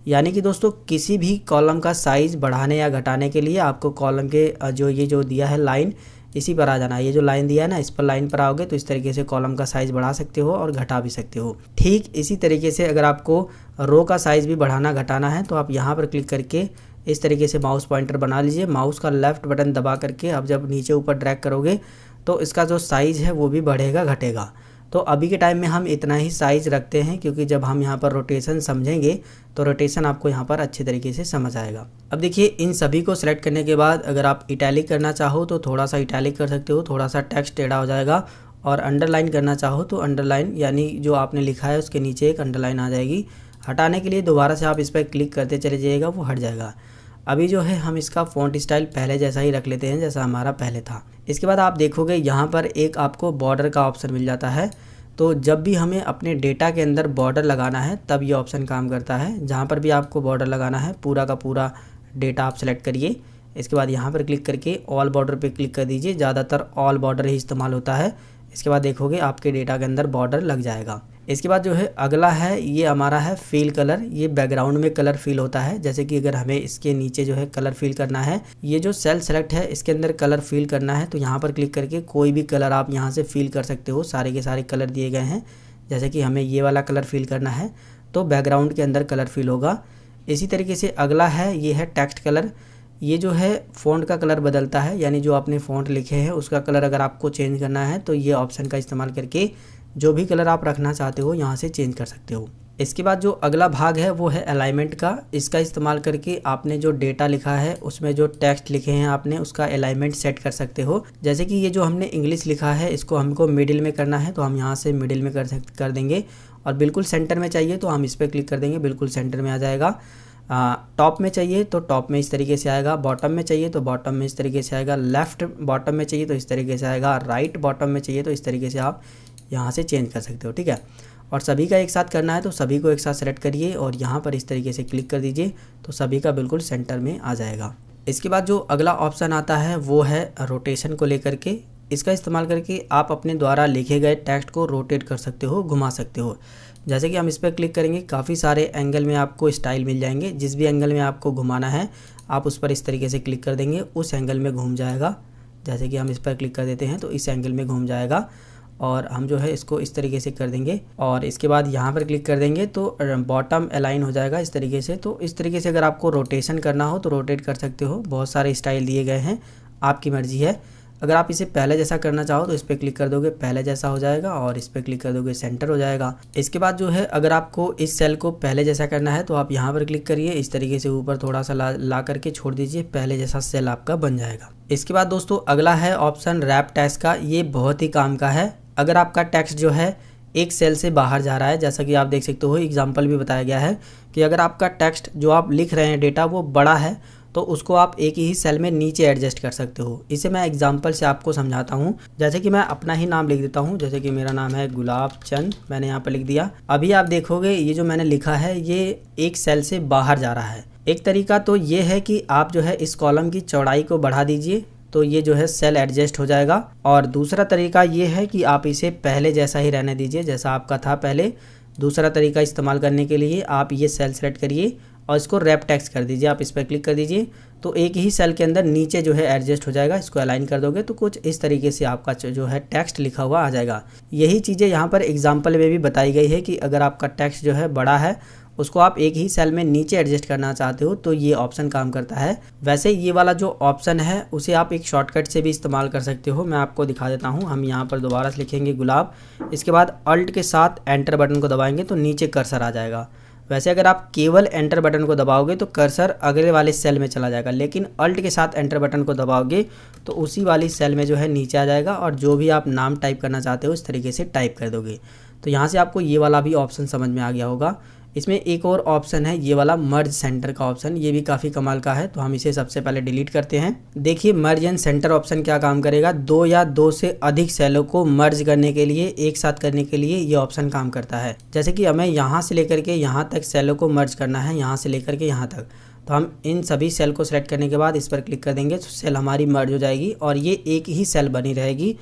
यानी कि दोस्तों किसी भी कॉलम का साइज़ बढ़ाने या घटाने के लिए आपको कॉलम के जो दिया है लाइन, इसी पर आ जाना है। ये जो लाइन दिया है ना, इस पर लाइन पर आओगे तो इस तरीके से कॉलम का साइज़ बढ़ा सकते हो और घटा भी सकते हो। ठीक इसी तरीके से अगर आपको रो का साइज़ भी बढ़ाना घटाना है तो आप यहाँ पर क्लिक करके इस तरीके से माउस पॉइंटर बना लीजिए। माउस का लेफ़्ट बटन दबा करके अब जब नीचे ऊपर ड्रैग करोगे तो इसका जो साइज़ है वो भी बढ़ेगा घटेगा। तो अभी के टाइम में हम इतना ही साइज़ रखते हैं क्योंकि जब हम यहाँ पर रोटेशन समझेंगे तो रोटेशन आपको यहाँ पर अच्छे तरीके से समझ आएगा। अब देखिए इन सभी को सिलेक्ट करने के बाद अगर आप इटैलिक करना चाहो तो थोड़ा सा इटैलिक कर सकते हो, थोड़ा सा टेक्स्ट टेढ़ा हो जाएगा। और अंडरलाइन करना चाहो तो अंडरलाइन यानी जो आपने लिखा है उसके नीचे एक अंडरलाइन आ जाएगी। हटाने के लिए दोबारा से आप इस पर क्लिक करते चले जाइएगा, वो हट जाएगा। अभी जो है हम इसका फ़ॉन्ट स्टाइल पहले जैसा ही रख लेते हैं जैसा हमारा पहले था। इसके बाद आप देखोगे यहाँ पर एक आपको बॉर्डर का ऑप्शन मिल जाता है। तो जब भी हमें अपने डेटा के अंदर बॉर्डर लगाना है तब ये ऑप्शन काम करता है। जहाँ पर भी आपको बॉर्डर लगाना है पूरा का पूरा डेटा आप सेलेक्ट करिए। इसके बाद यहाँ पर क्लिक करके ऑल बॉर्डर पे क्लिक कर दीजिए, ज़्यादातर ऑल बॉर्डर ही इस्तेमाल होता है। इसके बाद देखोगे आपके डेटा के अंदर बॉर्डर लग जाएगा। इसके बाद जो है अगला है ये हमारा है फिल कलर। ये बैकग्राउंड में कलर फिल होता है। जैसे कि अगर हमें इसके नीचे जो है कलर फिल करना है, ये जो सेल सेलेक्ट है इसके अंदर कलर फिल करना है तो यहाँ पर क्लिक करके कोई भी कलर आप यहाँ से फिल कर सकते हो। सारे के सारे कलर दिए गए हैं। जैसे कि हमें ये वाला कलर फिल करना है तो बैकग्राउंड के अंदर कलर फिल होगा। इसी तरीके से अगला है ये है टेक्स्ट कलर। ये जो है फ़ॉन्ट का कलर बदलता है, यानी जो आपने फ़ॉन्ट लिखे हैं उसका कलर अगर आपको चेंज करना है तो ये ऑप्शन का इस्तेमाल करके जो भी कलर आप रखना चाहते हो यहाँ से चेंज कर सकते हो। इसके बाद जो अगला भाग है वो है अलाइनमेंट का। इसका इस्तेमाल करके आपने जो डेटा लिखा है उसमें जो टेक्स्ट लिखे हैं आपने उसका अलाइनमेंट सेट कर सकते हो। जैसे कि ये जो हमने इंग्लिश लिखा है इसको हमको मिडिल में करना है, तो हम यहाँ से मिडिल में कर देंगे। और बिल्कुल सेंटर में चाहिए तो हम इस पर क्लिक कर देंगे, बिल्कुल सेंटर में आ जाएगा। टॉप में चाहिए तो टॉप में इस तरीके से आएगा, बॉटम में चाहिए तो बॉटम में इस तरीके से आएगा, लेफ़्ट बॉटम में चाहिए तो इस तरीके से आएगा, राइट बॉटम में चाहिए तो इस तरीके से आप यहाँ से चेंज कर सकते हो। ठीक है, और सभी का एक साथ करना है तो सभी को एक साथ सेलेक्ट करिए और यहाँ पर इस तरीके से क्लिक कर दीजिए तो सभी का बिल्कुल सेंटर में आ जाएगा। इसके बाद जो अगला ऑप्शन आता है वो है रोटेशन को लेकर के। इसका इस्तेमाल करके आप अपने द्वारा लिखे गए टेक्स्ट को रोटेट कर सकते हो, घुमा सकते हो। जैसे कि हम इस पर क्लिक करेंगे काफ़ी सारे एंगल में आपको स्टाइल मिल जाएंगे। जिस भी एंगल में आपको घुमाना है आप उस पर इस तरीके से क्लिक कर देंगे, उस एंगल में घूम जाएगा। जैसे कि हम इस पर क्लिक कर देते हैं तो इस एंगल में घूम जाएगा और हम जो है इसको इस तरीके से कर देंगे और इसके बाद यहाँ पर क्लिक कर देंगे तो बॉटम अलाइन हो जाएगा इस तरीके से। तो इस तरीके से अगर आपको रोटेशन करना हो तो रोटेट कर सकते हो। बहुत सारे स्टाइल दिए गए हैं, आपकी मर्जी है। अगर आप इसे पहले जैसा करना चाहो तो इस पर क्लिक कर दोगे, पहले जैसा हो जाएगा, और इस पर क्लिक कर दोगे, सेंटर हो जाएगा। इसके बाद जो है अगर आपको इस सेल को पहले जैसा करना है तो आप यहाँ पर क्लिक करिए, इस तरीके से ऊपर थोड़ा सा ला करके छोड़ दीजिए, पहले जैसा सेल आपका बन जाएगा। इसके बाद दोस्तों अगला है ऑप्शन रैप टेक्स्ट का। ये बहुत ही काम का है। अगर आपका टेक्स्ट जो है एक सेल से बाहर जा रहा है, जैसा कि आप देख सकते हो एग्जाम्पल भी बताया गया है कि अगर आपका टेक्स्ट जो आप लिख रहे हैं डेटा वो बड़ा है तो उसको आप एक ही सेल में नीचे एडजस्ट कर सकते हो। इसे मैं एग्जांपल से आपको समझाता हूँ। जैसे कि मैं अपना ही नाम लिख देता हूँ, जैसे कि मेरा नाम है गुलाब चंद, मैंने यहाँ पर लिख दिया। अभी आप देखोगे ये जो मैंने लिखा है ये एक सेल से बाहर जा रहा है। एक तरीका तो ये है कि आप जो है इस कॉलम की चौड़ाई को बढ़ा दीजिए तो ये जो है सेल एडजस्ट हो जाएगा। और दूसरा तरीका ये है कि आप इसे पहले जैसा ही रहने दीजिए जैसा आपका था पहले। दूसरा तरीका इस्तेमाल करने के लिए आप ये सेल सेलेक्ट करिए और इसको रैप टेक्स्ट कर दीजिए। आप इस पर क्लिक कर दीजिए तो एक ही सेल के अंदर नीचे जो है एडजस्ट हो जाएगा। इसको अलाइन कर दोगे तो कुछ इस तरीके से आपका जो है टेक्स्ट लिखा हुआ आ जाएगा। यही चीज़ें यहाँ पर एग्जाम्पल में भी बताई गई है कि अगर आपका टेक्स्ट जो है बड़ा है उसको आप एक ही सेल में नीचे एडजस्ट करना चाहते हो तो ये ऑप्शन काम करता है। वैसे ये वाला जो ऑप्शन है उसे आप एक शॉर्टकट से भी इस्तेमाल कर सकते हो। मैं आपको दिखा देता हूँ। हम यहाँ पर दोबारा से लिखेंगे गुलाब, इसके बाद अल्ट के साथ एंटर बटन को दबाएंगे तो नीचे कर्सर आ जाएगा। वैसे अगर आप केवल एंटर बटन को दबाओगे तो कर्सर अगले वाले सेल में चला जाएगा, लेकिन अल्ट के साथ एंटर बटन को दबाओगे तो उसी वाली सेल में जो है नीचे आ जाएगा और जो भी आप नाम टाइप करना चाहते हो इस तरीके से टाइप कर दोगे। तो यहाँ से आपको ये वाला भी ऑप्शन समझ में आ गया होगा। इसमें एक और ऑप्शन है ये वाला मर्ज सेंटर का ऑप्शन, ये भी काफ़ी कमाल का है। तो हम इसे सबसे पहले डिलीट करते हैं। देखिए मर्ज एंड सेंटर ऑप्शन क्या काम करेगा, दो या दो से अधिक सेलों को मर्ज करने के लिए, एक साथ करने के लिए ये ऑप्शन काम करता है। जैसे कि हमें यहाँ से लेकर के यहाँ तक सेलों को मर्ज करना है, यहाँ से लेकर के यहाँ तक, तो हम इन सभी सेल को सिलेक्ट करने के बाद इस पर क्लिक कर देंगे तो सेल हमारी मर्ज हो जाएगी और ये एक ही सेल बनी रहेगी।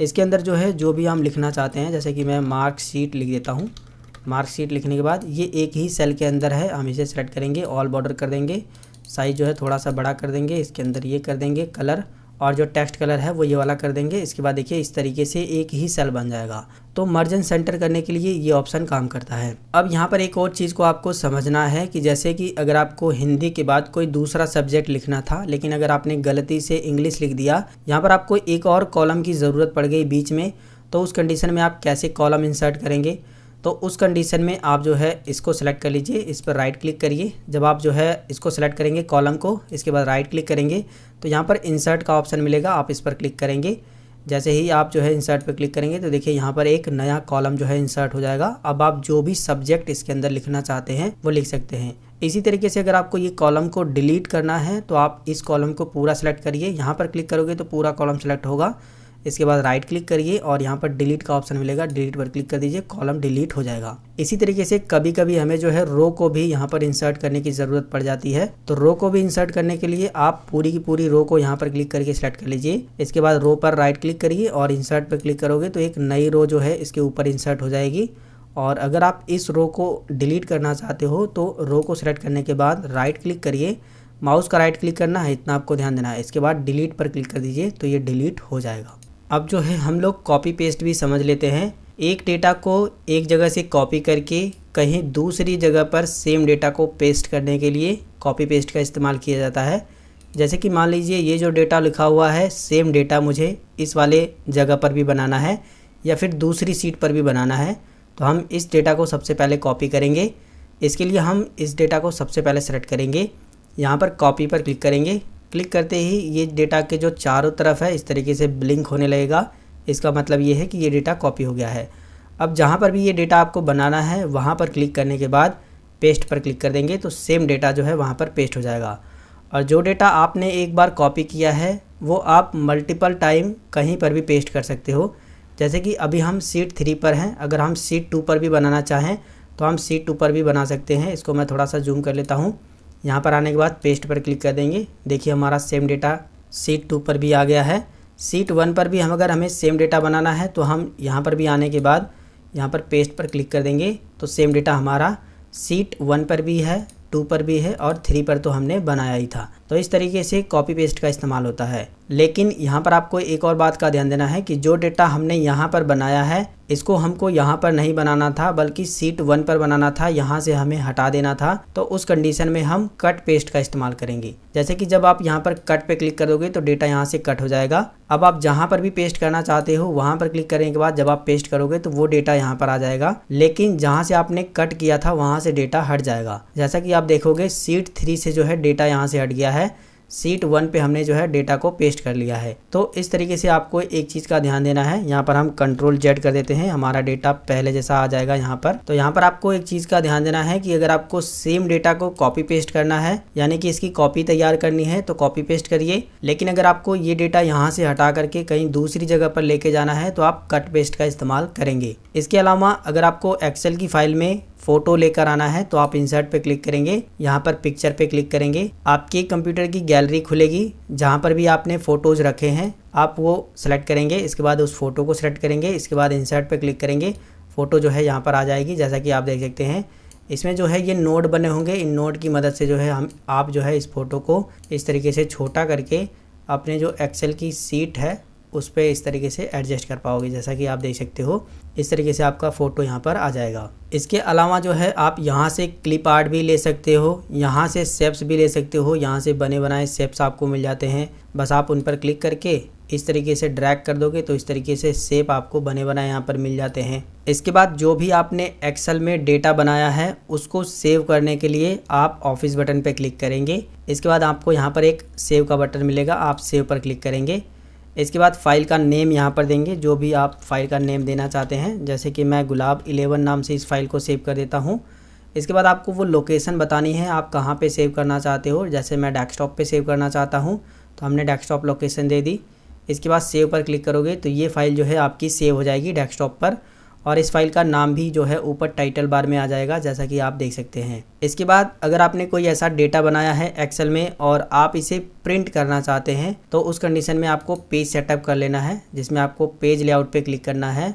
इसके अंदर जो है जो भी हम लिखना चाहते हैं, जैसे कि मैं मार्कशीट लिख देता हूँ। मार्कशीट लिखने के बाद ये एक ही सेल के अंदर है, हम इसे सेलेक्ट करेंगे, ऑल बॉर्डर कर देंगे, साइज जो है थोड़ा सा बड़ा कर देंगे, इसके अंदर ये कर देंगे कलर, और जो टेक्स्ट कलर है वो ये वाला कर देंगे। इसके बाद देखिए इस तरीके से एक ही सेल बन जाएगा। तो मर्ज एंड सेंटर करने के लिए ये ऑप्शन काम करता है। अब यहाँ पर एक और चीज़ को आपको समझना है कि जैसे कि अगर आपको हिंदी के बाद कोई दूसरा सब्जेक्ट लिखना था, लेकिन अगर आपने गलती से इंग्लिश लिख दिया, यहाँ पर आपको एक और कॉलम की ज़रूरत पड़ गई बीच में, तो उस कंडीशन में आप कैसे कॉलम इंसर्ट करेंगे। तो उस कंडीशन में आप जो है इसको सेलेक्ट कर लीजिए, इस पर राइट क्लिक करिए। जब आप जो है इसको सेलेक्ट करेंगे कॉलम को, इसके बाद राइट क्लिक करेंगे तो यहाँ पर इंसर्ट का ऑप्शन मिलेगा, आप इस पर क्लिक करेंगे। जैसे ही आप जो है इंसर्ट पर क्लिक करेंगे तो देखिए यहाँ पर एक नया कॉलम जो है इंसर्ट हो जाएगा। अब आप जो भी सब्जेक्ट इसके अंदर लिखना चाहते हैं वो लिख सकते हैं। इसी तरीके से अगर आपको ये कॉलम को डिलीट करना है तो आप इस कॉलम को पूरा सेलेक्ट करिए, यहाँ पर क्लिक करोगे तो पूरा कॉलम सेलेक्ट होगा। इसके बाद राइट क्लिक करिए और यहाँ पर डिलीट का ऑप्शन मिलेगा, डिलीट पर क्लिक कर दीजिए, कॉलम डिलीट हो जाएगा। इसी तरीके से कभी कभी हमें जो है रो को भी यहाँ पर इंसर्ट करने की ज़रूरत पड़ जाती है। तो रो को भी इंसर्ट करने के लिए आप पूरी की पूरी रो को यहाँ पर क्लिक करके सेलेक्ट कर लीजिए। इसके बाद रो पर राइट क्लिक करिए और इंसर्ट पर क्लिक करोगे तो एक नई रो जो है इसके ऊपर इंसर्ट हो जाएगी। और अगर आप इस रो को डिलीट करना चाहते हो तो रो को सिलेक्ट करने के बाद राइट क्लिक करिए, माउस का राइट क्लिक करना है, इतना आपको ध्यान देना है। इसके बाद डिलीट पर क्लिक कर दीजिए तो ये डिलीट हो जाएगा। अब जो है हम लोग कॉपी पेस्ट भी समझ लेते हैं। एक डेटा को एक जगह से कॉपी करके कहीं दूसरी जगह पर सेम डेटा को पेस्ट करने के लिए कॉपी पेस्ट का इस्तेमाल किया जाता है। जैसे कि मान लीजिए ये जो डेटा लिखा हुआ है, सेम डेटा मुझे इस वाले जगह पर भी बनाना है, या फिर दूसरी शीट पर भी बनाना है तो हम इस डेटा को सबसे पहले कॉपी करेंगे। इसके लिए हम इस डेटा को सबसे पहले सेलेक्ट करेंगे, यहाँ पर कॉपी पर क्लिक करेंगे। क्लिक करते ही ये डेटा के जो चारों तरफ है इस तरीके से ब्लिंक होने लगेगा। इसका मतलब ये है कि ये डेटा कॉपी हो गया है। अब जहाँ पर भी ये डेटा आपको बनाना है वहाँ पर क्लिक करने के बाद पेस्ट पर क्लिक कर देंगे तो सेम डेटा जो है वहाँ पर पेस्ट हो जाएगा। और जो डेटा आपने एक बार कॉपी किया है वो आप मल्टीपल टाइम कहीं पर भी पेस्ट कर सकते हो। जैसे कि अभी हम शीट 3 पर हैं, अगर हम शीट 2 पर भी बनाना चाहें तो हम शीट 2 पर भी बना सकते हैं। इसको मैं थोड़ा सा जूम कर लेता हूँ। यहाँ पर आने के बाद पेस्ट पर क्लिक कर देंगे। देखिए हमारा सेम डेटा शीट 2 पर भी आ गया है। शीट 1 पर भी अगर हमें सेम डेटा बनाना है तो हम यहाँ पर भी आने के बाद यहाँ पर पेस्ट पर क्लिक कर देंगे तो सेम डेटा हमारा शीट 1 पर भी है, 2 पर भी है और 3 पर तो हमने बनाया ही था। तो इस तरीके से कॉपी पेस्ट का इस्तेमाल होता है। लेकिन यहाँ पर आपको एक और बात का ध्यान देना है कि जो डेटा हमने यहाँ पर बनाया है इसको हमको यहाँ पर नहीं बनाना था बल्कि शीट 1 पर बनाना था, यहाँ से हमें हटा देना था। तो उस कंडीशन में हम कट पेस्ट का इस्तेमाल करेंगे। जैसे कि जब आप यहाँ पर कट पे क्लिक कर दोगे तो डेटा यहाँ से कट हो जाएगा। अब आप जहाँ पर भी पेस्ट करना चाहते हो वहाँ पर क्लिक करने के बाद जब आप पेस्ट करोगे तो वो डेटा यहाँ पर आ जाएगा, लेकिन जहाँ से आपने कट किया था वहाँ से डेटा हट जाएगा। जैसा कि आप देखोगे शीट 3 से जो है डेटा यहाँ से हट गया है, शीट 1 पे हमने जो है डेटा को पेस्ट कर लिया है। तो इस तरीके से आपको एक चीज़ का ध्यान देना है। यहाँ पर हम कंट्रोल जेड कर देते हैं, हमारा डेटा पहले जैसा आ जाएगा यहाँ पर। तो यहाँ पर आपको एक चीज़ का ध्यान देना है कि अगर आपको सेम डेटा को कॉपी पेस्ट करना है, यानी कि इसकी कॉपी तैयार करनी है तो कॉपी पेस्ट करिए। लेकिन अगर आपको ये डेटा यहाँ से हटा करके कहीं दूसरी जगह पर लेके जाना है तो आप कट पेस्ट का इस्तेमाल करेंगे। इसके अलावा अगर आपको एक्सेल की फाइल में फोटो लेकर आना है तो आप इंसर्ट पे क्लिक करेंगे, यहाँ पर पिक्चर पे क्लिक करेंगे। आपके कंप्यूटर की गैलरी खुलेगी, जहाँ पर भी आपने फ़ोटोज़ रखे हैं आप वो सेलेक्ट करेंगे। इसके बाद उस फोटो को सेलेक्ट करेंगे, इसके बाद इंसर्ट पे क्लिक करेंगे। फ़ोटो जो है यहाँ पर आ जाएगी। जैसा कि आप देख सकते हैं इसमें जो है ये नोड बने होंगे, इन नोड की मदद से जो है आप जो है इस फ़ोटो को इस तरीके से छोटा करके अपने जो एक्सेल की सीट है उस पर इस तरीके से एडजस्ट कर पाओगे। जैसा कि आप देख सकते हो इस तरीके से आपका फ़ोटो यहाँ पर आ जाएगा। इसके अलावा जो है आप यहाँ से क्लिप आर्ट भी ले सकते हो, यहाँ से शेप्स भी ले सकते हो। यहाँ से बने बनाए शेप्स आपको मिल जाते हैं, बस आप उन पर क्लिक करके इस तरीके से ड्रैग कर दोगे तो इस तरीके से शेप आपको बने बनाए यहाँ पर मिल जाते हैं। इसके बाद जो भी आपने एक्सेल में डेटा बनाया है उसको सेव करने के लिए आप ऑफिस बटन पर क्लिक करेंगे। इसके बाद आपको यहाँ पर एक सेव का बटन मिलेगा, आप सेव पर क्लिक करेंगे। इसके बाद फाइल का नेम यहाँ पर देंगे, जो भी आप फाइल का नेम देना चाहते हैं। जैसे कि मैं गुलाब 11 नाम से इस फाइल को सेव कर देता हूँ। इसके बाद आपको वो लोकेशन बतानी है, आप कहाँ पे सेव करना चाहते हो। जैसे मैं डेस्कटॉप पे सेव करना चाहता हूँ तो हमने डेस्कटॉप लोकेशन दे दी। इसके बाद सेव पर क्लिक करोगे तो ये फाइल जो है आपकी सेव हो जाएगी डेस्कटॉप पर, और इस फाइल का नाम भी जो है ऊपर टाइटल बार में आ जाएगा, जैसा कि आप देख सकते हैं। इसके बाद अगर आपने कोई ऐसा डेटा बनाया है एक्सेल में और आप इसे प्रिंट करना चाहते हैं तो उस कंडीशन में आपको पेज सेटअप कर लेना है, जिसमें आपको पेज लेआउट पे क्लिक करना है।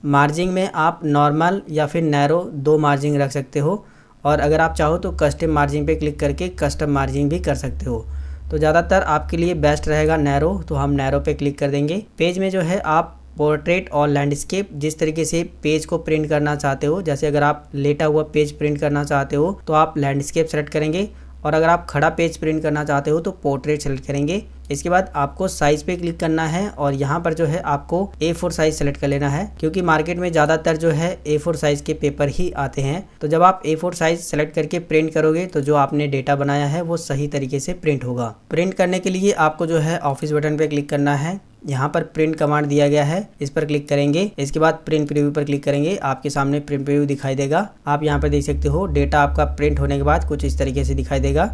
मार्जिंग में आप नॉर्मल या फिर नैरो 2 मार्जिंग रख सकते हो, और अगर आप चाहो तो कस्टम मार्जिंग पे क्लिक करके कस्टम मार्जिंग भी कर सकते हो। तो ज़्यादातर आपके लिए बेस्ट रहेगा नैरो, तो हम नैरो पे क्लिक कर देंगे। पेज में जो है आप पोर्ट्रेट और लैंडस्केप जिस तरीके से पेज को प्रिंट करना चाहते हो, जैसे अगर आप लेटा हुआ पेज प्रिंट करना चाहते हो तो आप लैंडस्केप सेलेक्ट करेंगे, और अगर आप खड़ा पेज प्रिंट करना चाहते हो तो पोर्ट्रेट सेलेक्ट करेंगे। इसके बाद आपको साइज पे क्लिक करना है और यहाँ पर जो है आपको A4 साइज सेलेक्ट कर लेना है, क्योंकि मार्केट में ज़्यादातर जो है A4 साइज के पेपर ही आते हैं। तो जब आप A4 साइज सेलेक्ट करके प्रिंट करोगे तो जो आपने डेटा बनाया है वो सही तरीके से प्रिंट होगा। प्रिंट करने के लिए आपको जो है ऑफिस बटन पे क्लिक करना है, यहाँ पर प्रिंट कमांड दिया गया है, इस पर क्लिक करेंगे। इसके बाद प्रिंट प्रीव्यू पर क्लिक करेंगे, आपके सामने प्रिंट प्रीव्यू दिखाई देगा। आप यहाँ पर देख सकते हो डेटा आपका प्रिंट होने के बाद कुछ इस तरीके से दिखाई देगा।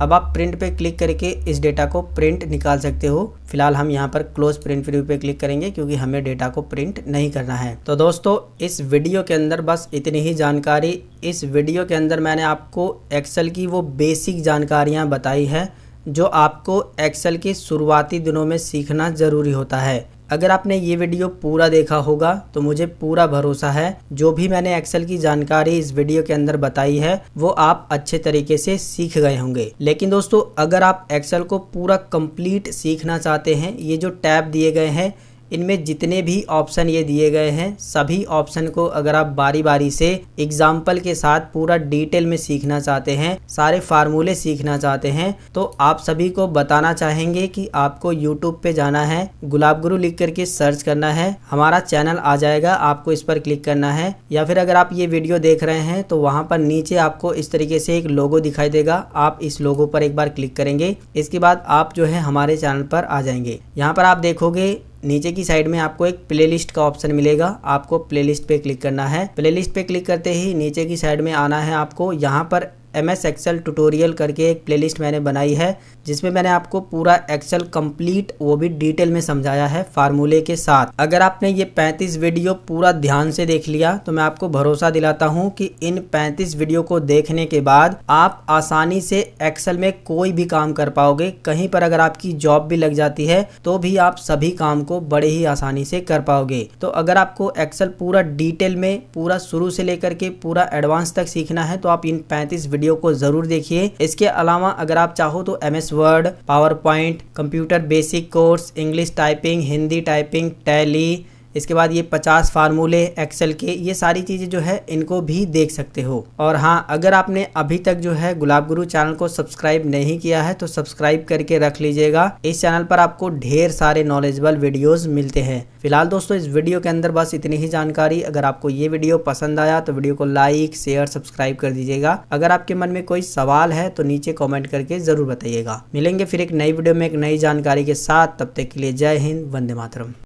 अब आप प्रिंट पे क्लिक करके इस डेटा को प्रिंट निकाल सकते हो। फिलहाल हम यहाँ पर क्लोज प्रिंट प्रीव्यू पे क्लिक करेंगे, क्योंकि हमें डेटा को प्रिंट नहीं करना है। तो दोस्तों इस वीडियो के अंदर बस इतनी ही जानकारी। इस वीडियो के अंदर मैंने आपको एक्सेल की वो बेसिक जानकारियाँ बताई है जो आपको एक्सेल के शुरुआती दिनों में सीखना ज़रूरी होता है। अगर आपने ये वीडियो पूरा देखा होगा तो मुझे पूरा भरोसा है जो भी मैंने एक्सेल की जानकारी इस वीडियो के अंदर बताई है वो आप अच्छे तरीके से सीख गए होंगे। लेकिन दोस्तों अगर आप एक्सेल को पूरा कंप्लीट सीखना चाहते हैं, ये जो टैब दिए गए हैं इनमें जितने भी ऑप्शन ये दिए गए हैं सभी ऑप्शन को अगर आप बारी बारी से एग्जाम्पल के साथ पूरा डिटेल में सीखना चाहते हैं, सारे फार्मूले सीखना चाहते हैं, तो आप सभी को बताना चाहेंगे कि आपको यूट्यूब पे जाना है, गुलाब गुरु लिख करके सर्च करना है, हमारा चैनल आ जाएगा, आपको इस पर क्लिक करना है। या फिर अगर आप ये वीडियो देख रहे हैं तो वहां पर नीचे आपको इस तरीके से एक लोगो दिखाई देगा, आप इस लोगो पर एक बार क्लिक करेंगे। इसके बाद आप जो है हमारे चैनल पर आ जाएंगे। यहाँ पर आप देखोगे नीचे की साइड में आपको एक प्लेलिस्ट का ऑप्शन मिलेगा, आपको प्लेलिस्ट पे क्लिक करना है। प्लेलिस्ट पे क्लिक करते ही नीचे की साइड में आना है आपको। यहाँ पर MS एक्सेल ट्यूटोरियल करके एक प्लेलिस्ट मैंने बनाई है, जिसमें मैंने आपको पूरा एक्सेल कंप्लीट वो भी डिटेल में समझाया है फार्मूले के साथ। अगर आपने ये 35 वीडियो पूरा ध्यान से देख लिया तो मैं आपको भरोसा दिलाता हूँ कि इन 35 वीडियो को देखने के बाद आप आसानी से एक्सेल में कोई भी काम कर पाओगे। कहीं पर अगर आपकी जॉब भी लग जाती है तो भी आप सभी काम को बड़े ही आसानी से कर पाओगे। तो अगर आपको एक्सेल पूरा डिटेल में पूरा शुरू से लेकर के पूरा एडवांस तक सीखना है तो आप इन 35 वीडियो को जरूर देखिए। इसके अलावा अगर आप चाहो तो MS word, power point, computer basic course, English typing, Hindi typing, tally, इसके बाद ये 50 फार्मूले एक्सेल के, ये सारी चीज़ें जो है इनको भी देख सकते हो। और हाँ, अगर आपने अभी तक जो है गुलाब गुरु चैनल को सब्सक्राइब नहीं किया है तो सब्सक्राइब करके रख लीजिएगा। इस चैनल पर आपको ढेर सारे नॉलेजेबल वीडियोस मिलते हैं। फिलहाल दोस्तों इस वीडियो के अंदर बस इतनी ही जानकारी। अगर आपको ये वीडियो पसंद आया तो वीडियो को लाइक, शेयर, सब्सक्राइब कर दीजिएगा। अगर आपके मन में कोई सवाल है तो नीचे कॉमेंट करके जरूर बताइएगा। मिलेंगे फिर एक नई वीडियो में एक नई जानकारी के साथ, तब तक के लिए जय हिंद, वंदे मातरम।